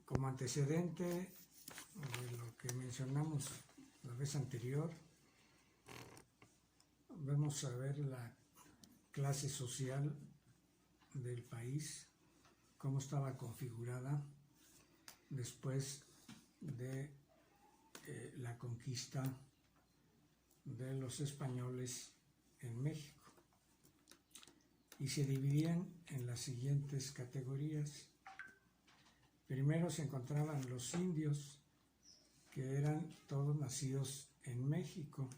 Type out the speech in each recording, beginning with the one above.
Como antecedente de lo que mencionamos la vez anterior, vamos a ver la clase social del país, cómo estaba configurada después de la conquista de los españoles en México. Y se dividían en las siguientes categorías. Primero se encontraban los indios, que eran todos nacidos en México.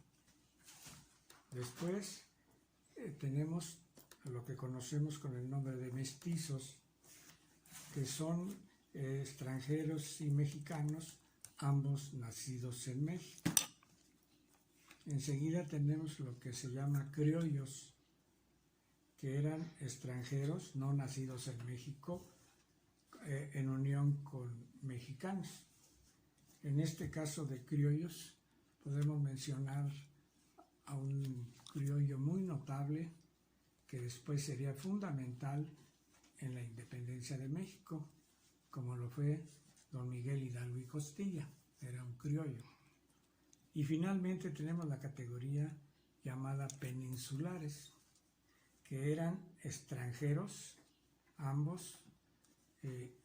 Después tenemos lo que conocemos con el nombre de mestizos, que son extranjeros y mexicanos, ambos nacidos en México. Enseguida tenemos lo que se llama criollos, que eran extranjeros no nacidos en México, en unión con mexicanos. En este caso de criollos podemos mencionar a un criollo muy notable que después sería fundamental en la independencia de México, como lo fue don Miguel Hidalgo y Costilla, era un criollo. Y finalmente tenemos la categoría llamada peninsulares, que eran extranjeros, ambos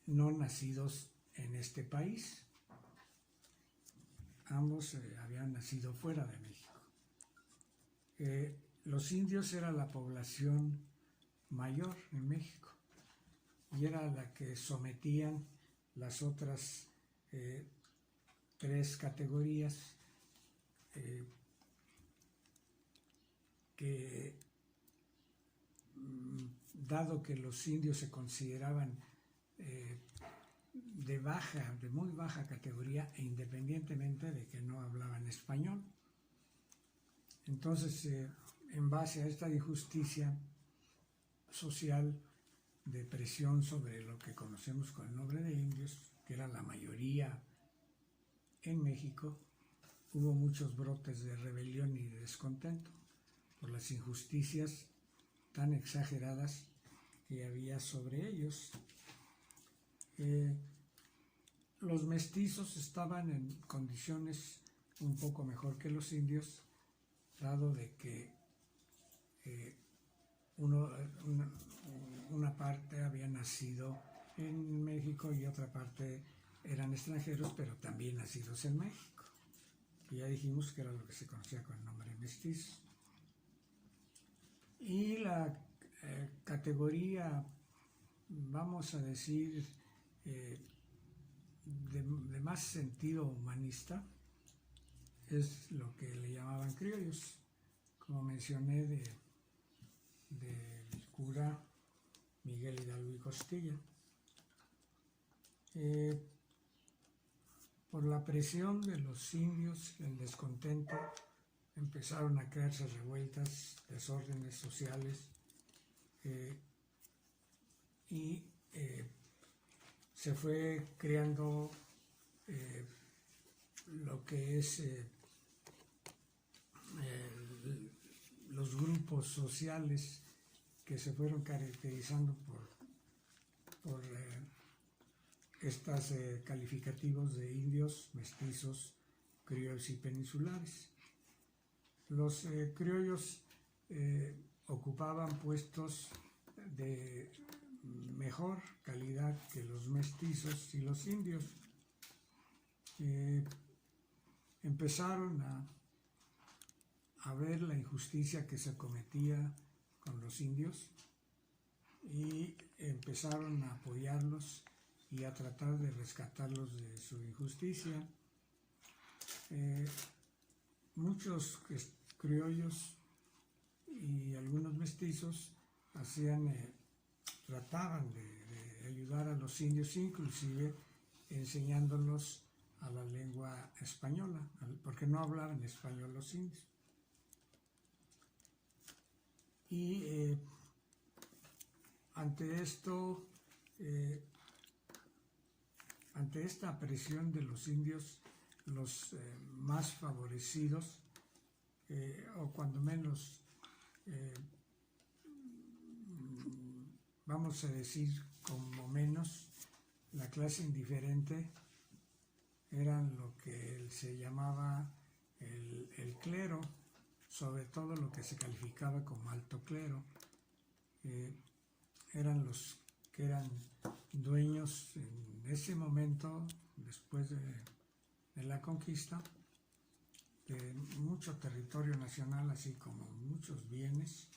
no nacidos en este país. Ambos habían nacido fuera de México. Los indios era la población mayor en México y era la que sometían las otras tres categorías que, dado que los indios se consideraban de muy baja categoría e independientemente de que no hablaban español. Entonces, en base a esta injusticia social de presión sobre lo que conocemos con el nombre de indios, que era la mayoría en México, hubo muchos brotes de rebelión y de descontento por las injusticias tan exageradas que había sobre ellos. Los mestizos estaban en condiciones un poco mejor que los indios, dado de que una parte había nacido en México y otra parte eran extranjeros, pero también nacidos en México. Y ya dijimos que era lo que se conocía con el nombre mestizo. Y la categoría, vamos a decir, de más sentido humanista, es lo que le llamaban criollos, como mencioné, del cura Miguel Hidalgo y Costilla. Por la presión de los indios, el descontento, empezaron a crearse revueltas, desórdenes sociales, y se fue creando lo que es los grupos sociales que se fueron caracterizando por estos calificativos de indios, mestizos, criollos y peninsulares. Los criollos ocupaban puestos de mejor calidad que los mestizos y los indios. Empezaron a ver la injusticia que se cometía con los indios y empezaron a apoyarlos y a tratar de rescatarlos de su injusticia. Muchos criollos y algunos mestizos trataban de ayudar a los indios, inclusive enseñándolos a la lengua española, porque no hablaban español los indios. Y ante esta presión de los indios, los más favorecidos, o cuando menos, vamos a decir como menos, la clase indiferente eran lo que se llamaba el clero, sobre todo lo que se calificaba como alto clero. Eran los que eran dueños en ese momento, después de la conquista, de mucho territorio nacional, así como muchos bienes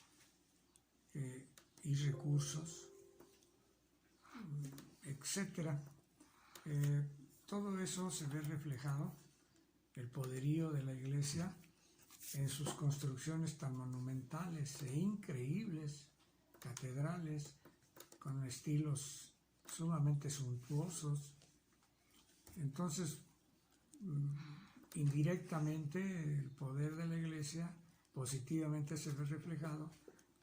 y recursos, etcétera. Todo eso se ve reflejado, el poderío de la Iglesia, en sus construcciones tan monumentales e increíbles, catedrales con estilos sumamente suntuosos. Entonces, indirectamente, el poder de la Iglesia positivamente se ve reflejado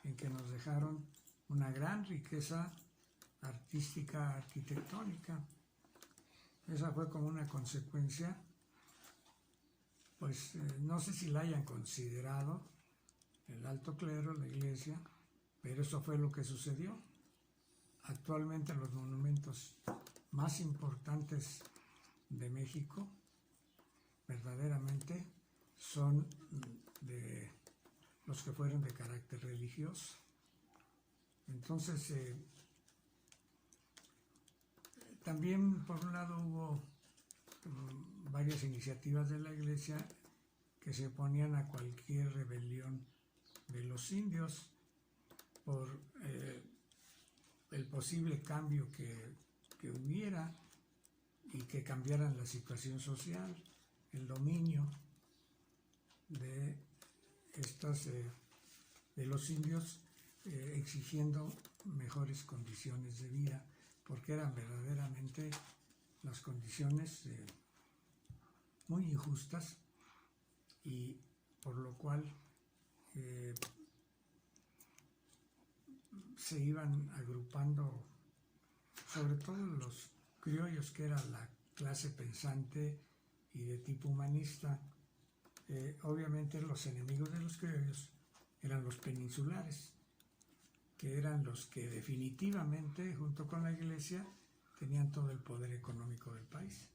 en que nos dejaron una gran riqueza artística, arquitectónica. Esa fue como una consecuencia, pues no sé si la hayan considerado el alto clero, la Iglesia, pero eso fue lo que sucedió. Actualmente los monumentos más importantes de México verdaderamente son de los que fueron de carácter religioso. Entonces, también por un lado hubo varias iniciativas de la Iglesia que se oponían a cualquier rebelión de los indios por el posible cambio que hubiera y que cambiaran la situación social, el dominio de los indios, exigiendo mejores condiciones de vida, porque eran verdaderamente las condiciones muy injustas, y por lo cual se iban agrupando, sobre todo los criollos, que era la clase pensante y de tipo humanista. Obviamente los enemigos de los criollos eran los peninsulares, que eran los que definitivamente, junto con la Iglesia, tenían todo el poder económico del país.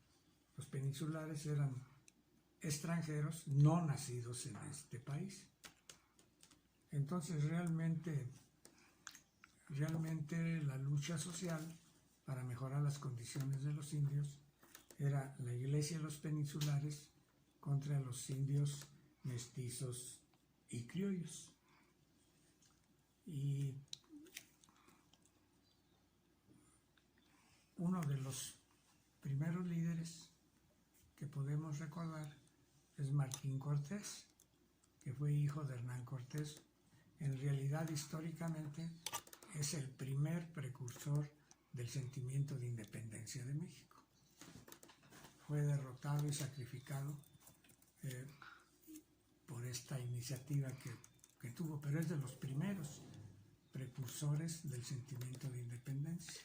Los peninsulares eran extranjeros no nacidos en este país. Entonces realmente la lucha social para mejorar las condiciones de los indios era la Iglesia y los peninsulares contra los indios mestizos y criollos. Y uno de los primeros líderes que podemos recordar es Martín Cortés, que fue hijo de Hernán Cortés. En realidad, históricamente, es el primer precursor del sentimiento de independencia de México. Fue derrotado y sacrificado por esta iniciativa que tuvo, pero es de los primeros precursores del sentimiento de independencia.